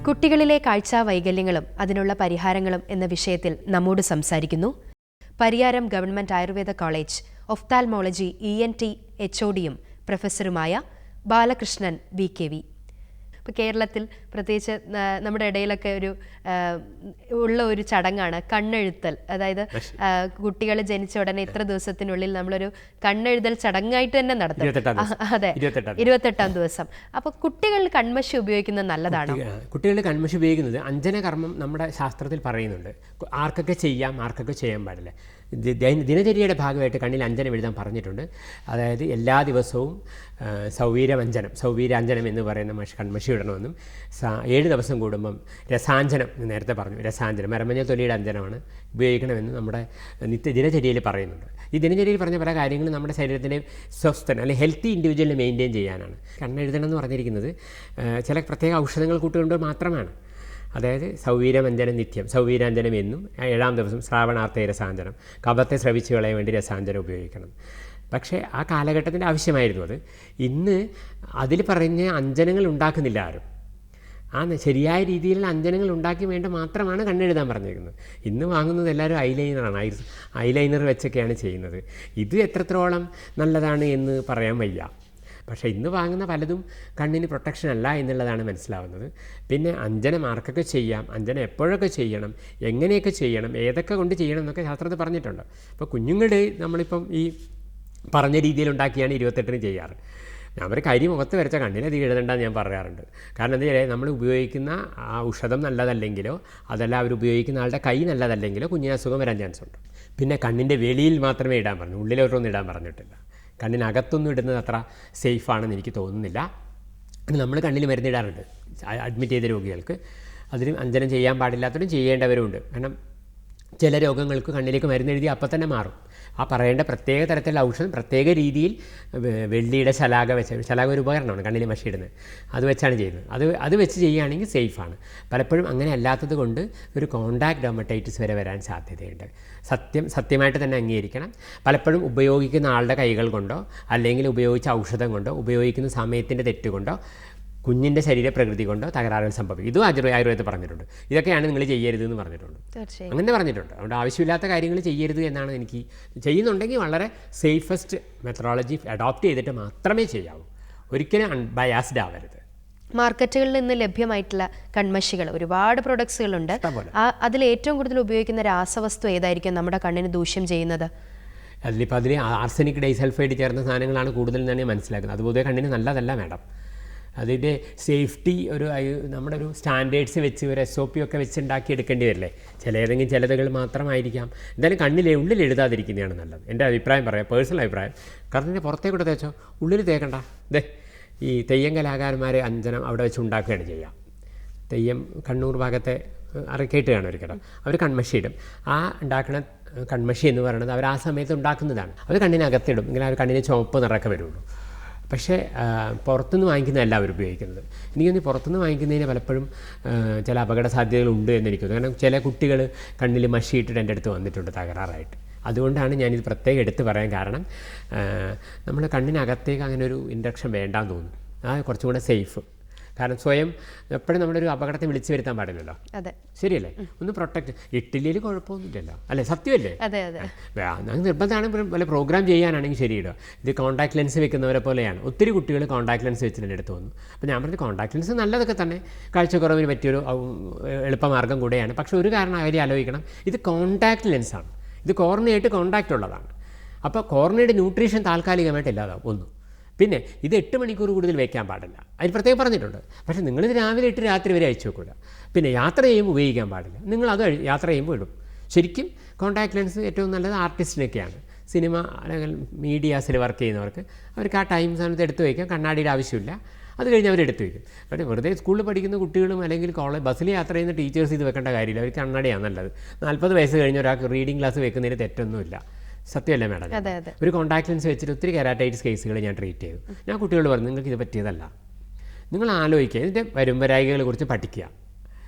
കുട്ടികളിലെ കാഴ്ചാ വൈകല്യങ്ങളും അതിനുള്ള പരിഹാരങ്ങളും എന്ന വിഷയത്തിൽ നമ്മോട് സംസാരിക്കുന്നു Pariyaram government Ayurveda college ophthalmology ENT HODയും പ്രൊഫസറുമായ ബാലകൃഷ്ണൻ VKV. ഇപ്പോൾ കേരളത്തിൽ പ്രത്യേകിച്ച് നമ്മുടെ ഇടയിലൊക്കെ ഉള്ള ഒരു ചടങ്ങാണ് കണ്ണെഴുത്തൽ. അതായത് കുട്ടികൾ ജനിച്ച ഉടനെ ഇത്ര ദിവസത്തിനുള്ളിൽ നമ്മളൊരു കണ്ണെഴുതൽ ചടങ്ങായിട്ട് തന്നെ നടത്തും. അതെ, 28ാം ദിവസം. അപ്പോൾ കുട്ടികൾ കൺമഷി ഉപയോഗിക്കുന്നത് നല്ലതാണോ? കുട്ടികൾ കൺമഷി ഉപയോഗിക്കുന്നത് അഞ്ജനകർമ്മം നമ്മുടെ ശാസ്ത്രത്തിൽ പറയുന്നുണ്ട്. ആർക്കൊക്കെ ചെയ്യാം, ആർക്കൊക്കെ ചെയ്യാൻ പാടില്ല. ദിനചര്യയുടെ ഭാഗമായിട്ട് കണ്ണിൽ അഞ്ജനം എഴുതാൻ പറഞ്ഞിട്ടുണ്ട്. അതായത് എല്ലാ ദിവസവും സൗവീരാഞ്ജനം എന്ന് പറയുന്ന കൺമഷി ഇടണമെന്നും 7 ദിവസം കൂടുമ്പം രസാഞ്ജനം നേരത്തെ പറഞ്ഞു, രസാഞ്ജനം മരമഞ്ഞ തൊലിയുടെ അഞ്ജനമാണ് ഉപയോഗിക്കണമെന്ന് നമ്മുടെ ദിനചര്യയിൽ പറയുന്നുണ്ട്. ഈ ദിനചര്യയിൽ പറഞ്ഞ പല കാര്യങ്ങളും നമ്മുടെ ശരീരത്തിൻ്റെ സ്വസ്ഥന അല്ലെങ്കിൽ ഹെൽത്തി ഇൻഡിവിജ്വലിനെ മെയിൻറ്റെയിൻ ചെയ്യാനാണ്. കണ്ണെഴുതണം എന്ന് പറഞ്ഞിരിക്കുന്നത് ചില പ്രത്യേക ഔഷധങ്ങൾ കൂട്ടുകൊണ്ട് മാത്രമാണ്. അതായത് സൗവീരമഞ്ജനം നിത്യം, സൗവീരാഞ്ജനം എന്നും 7ാം ദിവസം ശ്രാവണാർത്ഥ രസാഞ്ജനം, കഫത്തെ ശ്രവിച്ചു കളയാൻ വേണ്ടി രസാഞ്ജനം ഉപയോഗിക്കണം. പക്ഷേ ആ കാലഘട്ടത്തിൻ്റെ ആവശ്യമായിരുന്നു അത്. ഇന്ന് അതിൽ പറഞ്ഞ അഞ്ജനങ്ങൾ ഉണ്ടാക്കുന്നില്ല ആരും. ശരിയായ രീതിയിലുള്ള അഞ്ജനങ്ങൾ ഉണ്ടാക്കി വേണ്ടി മാത്രമാണ് കണ്ണെഴുതാൻ പറഞ്ഞിരിക്കുന്നത്. ഇന്ന് വാങ്ങുന്നത് എല്ലാവരും ഐലൈനറാണ്, ഐലൈനർ വെച്ചൊക്കെയാണ് ചെയ്യുന്നത്. ഇത് എത്രത്തോളം നല്ലതാണ് എന്ന് പറയാൻ വയ്യ. പക്ഷേ ഇന്ന് വാങ്ങുന്ന പലതും കണ്ണിന് പ്രൊട്ടക്ഷൻ അല്ല എന്നുള്ളതാണ് മനസ്സിലാവുന്നത്. പിന്നെ അഞ്ജനം ആർക്കൊക്കെ ചെയ്യാം, അഞ്ജനം എപ്പോഴൊക്കെ ചെയ്യണം, എങ്ങനെയൊക്കെ ചെയ്യണം, ഏതൊക്കെ കൊണ്ട് ചെയ്യണം എന്നൊക്കെ ശാസ്ത്രത്തിൽ പറഞ്ഞിട്ടുണ്ട്. ഇപ്പോൾ കുഞ്ഞുങ്ങളുടെ നമ്മളിപ്പം ഈ പറഞ്ഞ രീതിയിൽ ഉണ്ടാക്കിയാണ് 28ന് ചെയ്യാറ്. ഞാൻ ഒരു കരി മുഖത്ത് വരച്ച കണ്ണിനെ തീ എഴുതണ്ടെന്ന് ഞാൻ പറയാറുണ്ട്. കാരണം എന്താ വെച്ചാൽ നമ്മൾ ഉപയോഗിക്കുന്ന ആ ഔഷധം നല്ലതല്ലെങ്കിലോ അതല്ല അവർ ഉപയോഗിക്കുന്ന ആളുടെ കൈ നല്ലതല്ലെങ്കിലോ കുഞ്ഞിന് അസുഖം വരാൻ ചാൻസ് ഉണ്ട്. പിന്നെ കണ്ണിൻ്റെ വെളിയിൽ മാത്രമേ ഇടാൻ പറഞ്ഞു, ഉള്ളിലോട്ടൊന്നും ഇടാൻ പറഞ്ഞിട്ടില്ല. കണ്ണിനകത്തൊന്നും ഇടുന്നത് അത്ര സേഫാണെന്ന് എനിക്ക് തോന്നുന്നില്ല. നമ്മൾ കണ്ണിൽ മരുന്നിടാറുണ്ട് അഡ്മിറ്റ് ചെയ്ത രോഗികൾക്ക്. അതിന് അഞ്ജനം ചെയ്യാൻ പാടില്ലാത്തവരും ചെയ്യേണ്ടവരുമുണ്ട്. കാരണം ചില രോഗങ്ങൾക്ക് കണ്ണിലേക്ക് മരുന്നെഴുതി അപ്പം തന്നെ മാറും. ആ പറയേണ്ട പ്രത്യേക തരത്തിലുള്ള ഔഷധം പ്രത്യേക രീതിയിൽ വെള്ളിയുടെ ശലാക ഒരു ഉപകരണമാണ് കണ്ണിൽ മഷിയിടുന്നത്, അത് വെച്ചാണ് ചെയ്യുന്നത്. അത് വെച്ച് ചെയ്യുകയാണെങ്കിൽ സേഫാണ്. പലപ്പോഴും അങ്ങനെ അല്ലാത്തത് കൊണ്ട് ഒരു കോണ്ടാക്ട് ഡെർമറ്റൈറ്റിസ് വരെ വരാൻ സാധ്യതയുണ്ട്. സത്യമായിട്ട് തന്നെ അംഗീകരിക്കണം. പലപ്പോഴും ഉപയോഗിക്കുന്ന ആളുടെ കൈകൾ കൊണ്ടോ അല്ലെങ്കിൽ ഉപയോഗിച്ച ഔഷധം കൊണ്ടോ ഉപയോഗിക്കുന്ന സമയത്തിൻ്റെ തെറ്റുകൊണ്ടോ കുഞ്ഞിൻ്റെ ശരീരപ്രകൃതി കൊണ്ടോ തകരാറുകൾ സംഭവിക്കും. ഇതും ആയുർവേദത്തിൽ പറഞ്ഞിട്ടുണ്ട്. ഇതൊക്കെയാണ് നിങ്ങൾ ചെയ്യരുതെന്ന് പറഞ്ഞിട്ടുണ്ട്, അങ്ങനെ പറഞ്ഞിട്ടുണ്ട്. അതുകൊണ്ട് ആവശ്യമില്ലാത്ത കാര്യങ്ങൾ ചെയ്യരുത് എന്നാണ് എനിക്ക്. ചെയ്യുന്നുണ്ടെങ്കിൽ വളരെ സേഫസ്റ്റ് മെത്തഡോളജി അഡോപ്റ്റ് ചെയ്തിട്ട് മാത്രമേ ചെയ്യാവൂ. ഒരിക്കലും അൺബയാസ്ഡ് ആവരുത്. മാർക്കറ്റുകളിൽ നിന്ന് ലഭ്യമായിട്ടുള്ള കൺമഷികൾ ഒരുപാട് പ്രൊഡക്ട്സുകളുണ്ട്. അതിൽ ഏറ്റവും കൂടുതൽ ഉപയോഗിക്കുന്ന രാസവസ്തു ഏതായിരിക്കും നമ്മുടെ കണ്ണിന് ദൂഷ്യം ചെയ്യുന്നത്? അതിൽ ആർസനിക് ഡൈസൾഫൈഡ് ചേർന്ന സാധനങ്ങളാണ് കൂടുതൽ തന്നെ മനസ്സിലാക്കുന്നത്. അതുപോലെ കണ്ണിന് നല്ലതല്ല മാഡം. അതിൻ്റെ സേഫ്റ്റി നമ്മുടെ ഒരു സ്റ്റാൻഡേർഡ്സ് വെച്ച് ഒരു SOP ഒക്കെ വെച്ച് ഉണ്ടാക്കിയെടുക്കേണ്ടി വരില്ലേ? ചിലതുകൾ മാത്രമായിരിക്കാം. എന്തായാലും ഉള്ളിൽ എഴുതാതിരിക്കുന്നതാണ് നല്ലത്. എൻ്റെ അഭിപ്രായം പറയാം, പേഴ്സണൽ അഭിപ്രായം. കണ്ണിൻ്റെ പുറത്തേക്കൂടെ തേച്ചോ, ഉള്ളിൽ തേക്കണ്ട. ഈ തെയ്യം കലാകാരന്മാർ അഞ്ജനം അവിടെ വെച്ച് ഉണ്ടാക്കുകയാണ് ചെയ്യുക. തെയ്യം കണ്ണൂർ ഭാഗത്തെ കേട്ട് കാണും ഒരിക്കലും. അവർ കൺമഷി ഇടും. ആ ഉണ്ടാക്കുന്ന കൺമഷി എന്ന് പറയുന്നത് അവർ ആ സമയത്ത് ഉണ്ടാക്കുന്നതാണ്. അവർ കണ്ണിനകത്തിടും. ഇങ്ങനെ അവർ കണ്ണിന് ചുവപ്പ് നിറക്കെ വരുള്ളൂ. പക്ഷേ പുറത്തുനിന്ന് വാങ്ങിക്കുന്നതല്ല അവർ ഉപയോഗിക്കുന്നത്. എനിക്കൊന്ന് പുറത്തുനിന്ന് വാങ്ങിക്കുന്നതിന് പലപ്പോഴും ചില അപകട സാധ്യതകളുണ്ട് എന്നെനിക്ക് തോന്നുന്നു. കാരണം ചില കുട്ടികൾ കണ്ണിൽ മഷിയിട്ടിട്ട് എൻ്റെ അടുത്ത് വന്നിട്ടുണ്ട് തകരാറായിട്ട്. അതുകൊണ്ടാണ് ഞാനിത് പ്രത്യേകം എടുത്ത് പറയാൻ കാരണം. നമ്മൾ കണ്ണിനകത്തേക്ക് അങ്ങനെ ഒരു ഇൻഡക്ഷൻ വേണ്ടാന്ന് തോന്നുന്നു. ആ കുറച്ചും കൂടെ സേഫ്. കാരണം സ്വയം എപ്പോഴും നമ്മളൊരു അപകടത്തെ വിളിച്ചു വരുത്താൻ പാടില്ലല്ലോ. അതെ, ശരിയല്ലേ? ഒന്ന് പ്രൊട്ടക്റ്റ്. ഇറ്റലിയിൽ കുഴപ്പമൊന്നുമില്ലല്ലോ, അല്ലേ? സത്യമല്ലേ? അതെ അതെ. ഞങ്ങൾ നിർബന്ധമാണ് വല്ല പ്രോഗ്രാം ചെയ്യാനാണെങ്കിൽ ശരിയിടുക. ഇത് കോൺടാക്ട് ലെൻസ് വെക്കുന്നവരെ പോലെയാണ്. ഒത്തിരി കുട്ടികൾ കോൺടാക്ട് ലെൻസ് വെച്ചിട്ട് എൻ്റെ അടുത്ത് വന്നു. അപ്പോൾ ഞാൻ പറഞ്ഞു കോൺടാക്ട് ലെൻസ് നല്ലതൊക്കെ തന്നെ, കാഴ്ചക്കുറവിന് പറ്റിയൊരു എളുപ്പമാർഗ്ഗം കൂടെയാണ്. പക്ഷേ ഒരു കാരണം അവർ ആലോചിക്കണം, ഇത് കോൺടാക്ട് ലെൻസാണ്. ഇത് കോർണിയായിട്ട് കോൺടാക്റ്റ് ഉള്ളതാണ്. അപ്പോൾ കോർണിയയുടെ ന്യൂട്രീഷൻ താൽക്കാലികമായിട്ട് ഇല്ലാതാവും ഒന്ന്. പിന്നെ ഇത് 8 മണിക്കൂർ കൂടുതൽ വയ്ക്കാൻ പാടില്ല, അതിന് പ്രത്യേകം പറഞ്ഞിട്ടുണ്ട്. പക്ഷേ നിങ്ങളിത് രാവിലെ ഇട്ട് രാത്രി വരെ അയച്ചു വെക്കില്ല. പിന്നെ യാത്ര ചെയ്യുമ്പോൾ ഉപയോഗിക്കാൻ പാടില്ല. നിങ്ങളത് യാത്ര ചെയ്യുമ്പോൾ ഇടും. ശരിക്കും കോൺടാക്ട് ലെൻസ് ഏറ്റവും നല്ലത് ആർട്ടിസ്റ്റിനൊക്കെയാണ്, സിനിമ അല്ലെങ്കിൽ മീഡിയാസിൽ വർക്ക് ചെയ്യുന്നവർക്ക്. അവർക്ക് ആ ടൈം സമയത്ത് എടുത്ത് വയ്ക്കാം. കണ്ണാടിയുടെ ആവശ്യമില്ല. അത് കഴിഞ്ഞ് അവരെടുത്ത് വയ്ക്കും. പക്ഷേ വെറുതെ സ്കൂളിൽ പഠിക്കുന്ന കുട്ടികളും അല്ലെങ്കിൽ ബസ്സിൽ യാത്ര ചെയ്യുന്ന ടീച്ചേഴ്സ് ഇത് വെക്കേണ്ട കാര്യമില്ല. അവർക്ക് കണ്ണാടിയാണ് നല്ലത്. 40 വയസ്സ് കഴിഞ്ഞ ഒരാൾക്ക് റീഡിംഗ് ക്ലാസ് വെക്കുന്നതിന് തെറ്റൊന്നുമില്ല. സത്യമല്ലേ മാഡം? ഒരു കോൺടാക്ട് ലെൻസ് വെച്ചിട്ട് ഒത്തിരി കെരാറ്റൈറ്റിസ് കേസുകൾ ഞാൻ ട്രീറ്റ് ചെയ്തു. ഞാൻ കുട്ടികളോട് പറഞ്ഞു, നിങ്ങൾക്ക് ഇത് പറ്റിയതല്ല. നിങ്ങൾ ആലോചിക്കുക, ഇതിൻ്റെ വരുംവരായികളെ കുറിച്ച് പഠിക്കുക.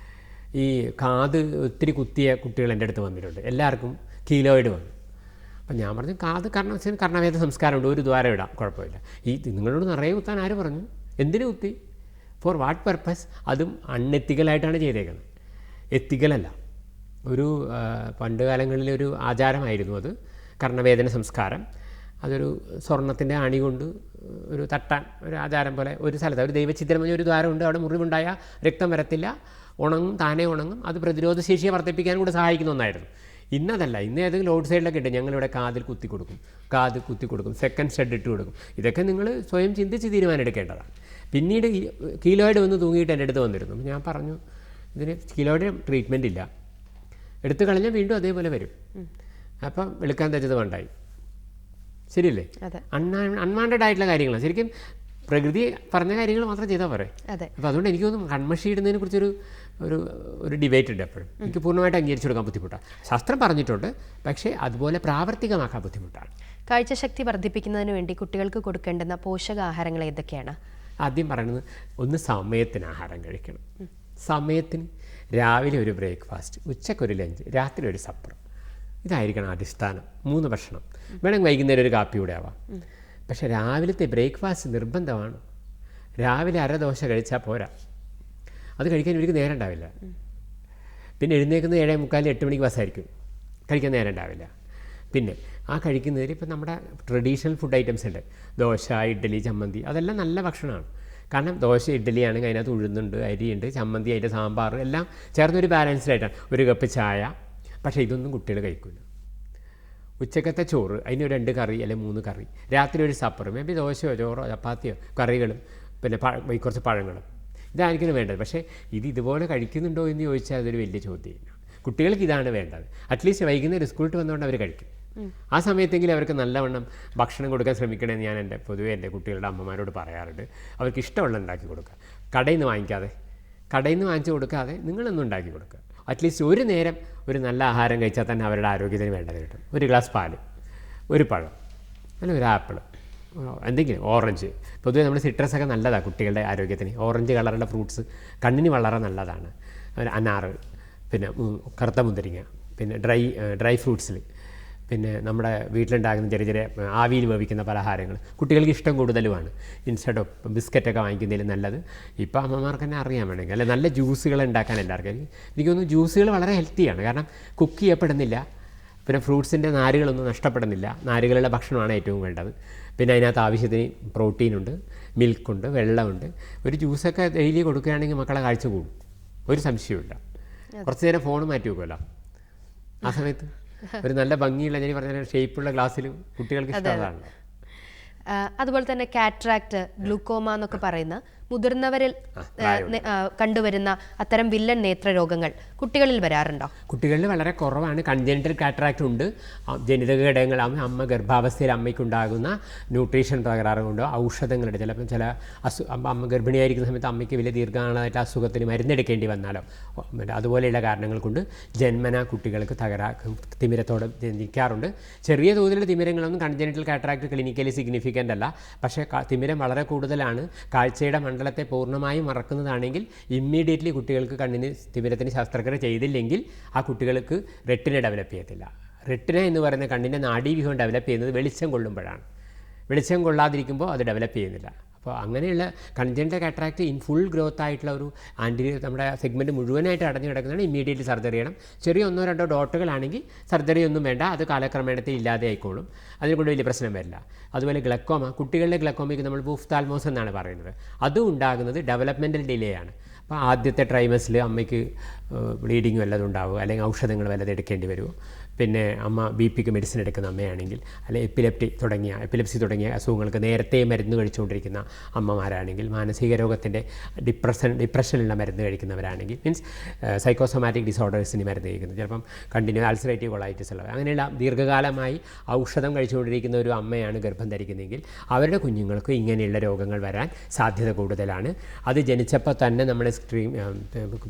ഈ കാത് ഒത്തിരി കുത്തിയ കുട്ടികൾ എൻ്റെ അടുത്ത് വന്നിട്ടുണ്ട്. എല്ലാവർക്കും കീലോയിഡ് വന്നു. അപ്പം ഞാൻ പറഞ്ഞു, കാത് കർണവേദ സംസ്കാരമുണ്ട്, ഒരു ദ്വാരം ഇടാം, കുഴപ്പമില്ല. നിങ്ങളോട് നിറയെ കുത്താൻ ആര് പറഞ്ഞു? എന്തിനു കുത്തി? For what purpose? അതും അൺഎത്തിക്കലായിട്ടാണ് ചെയ്തേക്കുന്നത്, എത്തിക്കലല്ല. ഒരു പണ്ട് കാലങ്ങളിലൊരു ആചാരമായിരുന്നു അത്, കർണവേദന സംസ്കാരം. അതൊരു സ്വർണത്തിൻ്റെ അണി കൊണ്ട് ഒരു തട്ടാൻ ഒരു ആചാരം പോലെ ഒരു സ്ഥലത്ത് ഒരു ദൈവചിത്രം ഒരു ദ്വാരമുണ്ട്, അവിടെ മുറിവുണ്ടായ രക്തം വരത്തില്ല, ഉണങ്ങും, താനേ ഉണങ്ങും. അത് പ്രതിരോധശേഷിയെ വർദ്ധിപ്പിക്കാൻ കൂടെ സഹായിക്കുന്ന ഒന്നായിരുന്നു. ഇന്നതല്ല, ഇന്ന് ഏതെങ്കിലും റോഡ് സൈഡിലൊക്കെ ഉണ്ട്, ഞങ്ങളിവിടെ കാതിൽ കുത്തി കൊടുക്കും, സെക്കൻഡ് സ്റ്റഡ് ഇട്ട് കൊടുക്കും. ഇതൊക്കെ നിങ്ങൾ സ്വയം ചിന്തിച്ച് തീരുമാനം എടുക്കേണ്ടതാണ്. പിന്നീട് കീലോയിഡ് വന്ന് തൂങ്ങിയിട്ട് എൻ്റെ അടുത്ത് വന്നിരുന്നു. ഞാൻ പറഞ്ഞു, ഇതിന് കീലോയിഡ് ട്രീറ്റ്മെൻറ്റ് ഇല്ല, എടുത്തു കളഞ്ഞാൽ വീണ്ടും അതേപോലെ വരും. അപ്പം വെളുക്കാൻ തച്ചത് വേണ്ടായി. ശരിയല്ലേ? അൺവാണ്ടഡ് ആയിട്ടുള്ള കാര്യങ്ങളാണ്. ശരിക്കും പ്രകൃതി പറഞ്ഞ കാര്യങ്ങൾ മാത്രം ചെയ്താൽ പോരെ. അപ്പോൾ അതുകൊണ്ട് എനിക്ക് തോന്നുന്നു കൺമഷി ഇടുന്നതിനെ കുറിച്ചൊരു ഒരു ഡിബേറ്റ് ഉണ്ട് എപ്പോഴും. എനിക്ക് പൂർണ്ണമായിട്ട് അംഗീകരിച്ചു കൊടുക്കാൻ ബുദ്ധിമുട്ടാണ്. ശാസ്ത്രം പറഞ്ഞിട്ടുണ്ട്, പക്ഷേ അതുപോലെ പ്രാവർത്തികമാക്കാൻ ബുദ്ധിമുട്ടാണ്. കാഴ്ചശക്തി വർദ്ധിപ്പിക്കുന്നതിന് വേണ്ടി കുട്ടികൾക്ക് കൊടുക്കേണ്ടുന്ന പോഷകാഹാരങ്ങൾ ഏതൊക്കെയാണ്? ആദ്യം പറയുന്നത്, ഒന്ന് സമയത്തിന് ആഹാരം കഴിക്കണം. സമയത്തിന് രാവിലെ ഒരു ബ്രേക്ക്ഫാസ്റ്റ്, ഉച്ചക്കൊരു ലഞ്ച്, രാത്രി ഒരു സപ്പർ. ഇതായിരിക്കണം അടിസ്ഥാനം. 3 ഭക്ഷണം. വേണമെങ്കിൽ വൈകുന്നേരം ഒരു കാപ്പി കൂടെ ആവാം. പക്ഷേ രാവിലത്തെ ബ്രേക്ക്ഫാസ്റ്റ് നിർബന്ധമാണ്. രാവിലെ 1/2 ദോശ കഴിച്ചാൽ പോരാ, അത് കഴിക്കാൻ എനിക്ക് നേരം ഉണ്ടാവില്ല. പിന്നെ എഴുന്നേക്കുന്നത് 7:45 8 മണിക്ക് ബസ്സായിരിക്കും, കഴിക്കാൻ നേരം ഉണ്ടാവില്ല. പിന്നെ ആ കഴിക്കുന്നതിൽ ഇപ്പം നമ്മുടെ ട്രഡീഷണൽ ഫുഡ് ഐറ്റംസ് ഉണ്ട്, ദോശ, ഇഡ്ഡലി, ചമ്മന്തി. അതെല്ലാം നല്ല ഭക്ഷണമാണ്. കാരണം ദോശ, ഇഡ്ഡലി ആണെങ്കിൽ അതിനകത്ത് ഉഴുന്നുണ്ട്, അരിയുണ്ട്, ചമ്മന്തി, അതിൻ്റെ സാമ്പാർ എല്ലാം ചേർന്നൊരു ബാലൻസ്ഡ് ആയിട്ടാണ്. ഒരു കപ്പ് ചായ. പക്ഷേ ഇതൊന്നും കുട്ടികൾ കഴിക്കില്ല. ഉച്ചക്കത്തെ ചോറ്, അതിന് 2 കറി അല്ലെങ്കിൽ 3 കറി. രാത്രി ഒരു സപ്പർ, മേ ബി ദോശയോ ചോറോ ചപ്പാത്തിയോ കറികളും പിന്നെ കുറച്ച് പഴങ്ങളും. ഇതായിരിക്കും വേണ്ടത്. പക്ഷേ ഇതുപോലെ കഴിക്കുന്നുണ്ടോ എന്ന് ചോദിച്ചാൽ അതൊരു വലിയ ചോദ്യമാണ്. കുട്ടികൾക്ക് ഇതാണ് വേണ്ടത്. അറ്റ്ലീസ്റ്റ് വൈകുന്നേരം സ്കൂളിൽ വന്നുകൊണ്ട് അവർ കഴിക്കും. ആ സമയത്തെങ്കിലും അവർക്ക് നല്ലവണ്ണം ഭക്ഷണം കൊടുക്കാൻ ശ്രമിക്കണമെന്ന് ഞാൻ പൊതുവേ എൻ്റെ കുട്ടികളുടെ അമ്മമാരോട് പറയാറുണ്ട്. അവർക്ക് ഇഷ്ടമുള്ള ഉണ്ടാക്കി കൊടുക്കുക, കടയിൽ നിന്ന് വാങ്ങിച്ചു കൊടുക്കാതെ നിങ്ങളൊന്നും ഉണ്ടാക്കി കൊടുക്കുക. അറ്റ്ലീസ്റ്റ് ഒരു നേരം ഒരു നല്ല ആഹാരം കഴിച്ചാൽ തന്നെ അവരുടെ ആരോഗ്യത്തിന് വേണ്ടത് കിട്ടും. ഒരു ഗ്ലാസ് പാല്, ഒരു പഴം, അല്ലെങ്കിൽ ഒരു ആപ്പിൾ, എന്തെങ്കിലും ഓറഞ്ച്. പൊതുവേ നമ്മൾ സിട്രസൊക്കെ നല്ലതാണ് കുട്ടികളുടെ ആരോഗ്യത്തിന്. ഓറഞ്ച് കളറുള്ള ഫ്രൂട്ട്സ് കണ്ണിന് വളരെ നല്ലതാണ്. അനാറ്, പിന്നെ കറുത്ത മുന്തിരിങ്ങ, പിന്നെ ഡ്രൈ ഫ്രൂട്ട്സിൽ പിന്നെ നമ്മുടെ വീട്ടിലുണ്ടാകുന്ന ചെറിയ ചെറിയ ആവിയിൽ വേവിക്കുന്ന പലഹാരങ്ങൾ കുട്ടികൾക്ക് ഇഷ്ടം കൂടുതലുമാണ്. ഇൻസ്റ്റെഡ് ഓഫ് ബിസ്ക്കറ്റൊക്കെ വാങ്ങിക്കുന്നതിൽ നല്ലത് ഇപ്പോൾ അമ്മമാർക്ക് തന്നെ അറിയാൻ വേണമെങ്കിൽ അല്ലെ നല്ല ജ്യൂസുകൾ ഉണ്ടാക്കാൻ എല്ലാവർക്കും. എനിക്ക് തോന്നുന്നു ജ്യൂസുകൾ വളരെ ഹെൽത്തിയാണ്. കാരണം കുക്ക് ചെയ്യപ്പെടുന്നില്ല, പിന്നെ ഫ്രൂട്ട്സിൻ്റെ നാരുകളൊന്നും നഷ്ടപ്പെടുന്നില്ല. നാരുകളുടെ ഭക്ഷണമാണ് ഏറ്റവും വേണ്ടത്. പിന്നെ അതിനകത്ത് ആവശ്യത്തിന് പ്രോട്ടീനുണ്ട്, മിൽക്കുണ്ട്, വെള്ളമുണ്ട്. ഒരു ജ്യൂസൊക്കെ ഡെയിലി കൊടുക്കുകയാണെങ്കിൽ മക്കളെ കാഴ്ച കൂടും, ഒരു സംശയമില്ല. കുറച്ച് നേരം ഫോൺ മാറ്റി വെക്കുമല്ലോ ആ സമയത്ത്. ഒരു നല്ല ഭംഗിയുള്ള, ഞാൻ പറഞ്ഞ ഷേപ്പുള്ള ഗ്ലാസ്സിലും കുട്ടികൾക്ക് ഇഷ്ടമാണ്. അതുപോലെ തന്നെ കാറ്ററാക്ട്, ഗ്ലൂക്കോമ എന്നൊക്കെ പറയുന്ന മുതിർന്നവരിൽ കണ്ടുവരുന്ന അത്തരം വില്ലൻ നേത്രരോഗങ്ങൾ കുട്ടികളിൽ വരാറുണ്ടോ? കുട്ടികളിൽ വളരെ കുറവാണ്. കൺജനിറ്റൽ കാറ്ററാക്ട് ഉണ്ട്. ജനിതക ഘടകങ്ങളാകും. അമ്മ ഗർഭാവസ്ഥയിൽ അമ്മയ്ക്കുണ്ടാകുന്ന ന്യൂട്രീഷൻ തകരാറ് കൊണ്ടോ ഔഷധങ്ങളുടെ ചിലപ്പം അമ്മ ഗർഭിണിയായിരിക്കുന്ന സമയത്ത് അമ്മയ്ക്ക് വലിയ ദീർഘകാലമായിട്ട് അസുഖത്തിന് മരുന്നെടുക്കേണ്ടി വന്നാലോ അതുപോലെയുള്ള കാരണങ്ങൾ കൊണ്ട് ജന്മന കുട്ടികൾക്ക് തിമിരത്തോടെ ജനിക്കാറുണ്ട്. ചെറിയ തോതിലുള്ള തിമിരങ്ങളൊന്നും കൺജനിറ്റൽ കാറ്ററാക്ട് ക്ലിനിക്കലി സിഗ്നിഫിക്കൻ്റ് അല്ല. പക്ഷേ തിമിരം വളരെ കൂടുതലാണ്. കാഴ്ചയുടെ മണ്ഡലത്തെ പൂർണ്ണമായും മറക്കുന്നതാണെങ്കിൽ ഇമ്മീഡിയറ്റ്ലി കുട്ടികൾക്ക് തിമിരത്തിന് ശസ്ത്രക്രിയ ചെയ്തില്ലെങ്കിൽ ആ കുട്ടികൾക്ക് റെറ്റിന ഡെവലപ്പ് ചെയ്യത്തില്ല. റെറ്റിന എന്ന് പറയുന്ന കണ്ണിൻ്റെ നാഡീവ്യൂഹം ഡെവലപ്പ് ചെയ്യുന്നത് വെളിച്ചം കൊള്ളുമ്പോഴാണ്. വെളിച്ചം കൊള്ളാതിരിക്കുമ്പോൾ അത് ഡെവലപ്പ് ചെയ്യുന്നില്ല. അപ്പോൾ അങ്ങനെയുള്ള congenital cataract in full growth ആയിട്ടുള്ള ഒരു നമ്മുടെ സെഗ്മെൻറ്റ് മുഴുവനായിട്ട് അടഞ്ഞു കിടക്കുന്നതാണ്. ഇമ്മീഡിയറ്റ്ലി സർജറി ചെയ്യണം. ചെറിയ 1-2 ഡോട്ടുകളാണെങ്കിൽ സർജറി ഒന്നും വേണ്ട, അത് കാലക്രമേണത്തിൽ ഇല്ലാതെ ആയിക്കോളും. അതിനെക്കൊണ്ട് വലിയ പ്രശ്നം വരില്ല. അതുപോലെ ഗ്ലക്കോമ, കുട്ടികളുടെ ഗ്ലക്കോമയ്ക്ക് നമ്മൾ ഓഫ്താൽമോസ് എന്നാണ് പറയുന്നത്. അതും ഉണ്ടാകുന്നത് ഡെവലപ്മെൻറ്റൽ ഡിലേ ആണ്. അപ്പോൾ ആദ്യത്തെ ട്രൈമസിൽ അമ്മയ്ക്ക് ബ്ലീഡിങ് വല്ലതും ഉണ്ടാവുക, അല്ലെങ്കിൽ ഔഷധങ്ങൾ വല്ലതും എടുക്കേണ്ടി വരുമോ. പിന്നെ അമ്മ BP മെഡിസിൻ എടുക്കുന്ന അമ്മയാണെങ്കിൽ, അല്ലെങ്കിൽ എപ്പിലെപ്സി തുടങ്ങിയ അസുഖങ്ങൾക്ക് നേരത്തെ മരുന്ന് കഴിച്ചുകൊണ്ടിരിക്കുന്ന അമ്മമാരാണെങ്കിൽ, മാനസിക രോഗത്തിൻ്റെ ഡിപ്രഷനുള്ള മരുന്ന് കഴിക്കുന്നവരാണെങ്കിൽ, മീൻസ് സൈക്കോസൊമാറ്റിക് ഡിസോർഡേഴ്സിന് മരുന്ന് കഴിക്കുന്നത്, ചിലപ്പം കണ്ടിന്യൂ അൾസറേറ്റീവ് കൊളൈറ്റിസ് ഉള്ളത്, അങ്ങനെയുള്ള ദീർഘകാലമായി ഔഷധം കഴിച്ചുകൊണ്ടിരിക്കുന്ന ഒരു അമ്മയാണ് ഗർഭം ധരിക്കുന്നതെങ്കിൽ അവരുടെ കുഞ്ഞുങ്ങൾക്ക് ഇങ്ങനെയുള്ള രോഗങ്ങൾ വരാൻ സാധ്യത കൂടുതലാണ്. അത് ജനിച്ചപ്പോൾ തന്നെ നമ്മൾ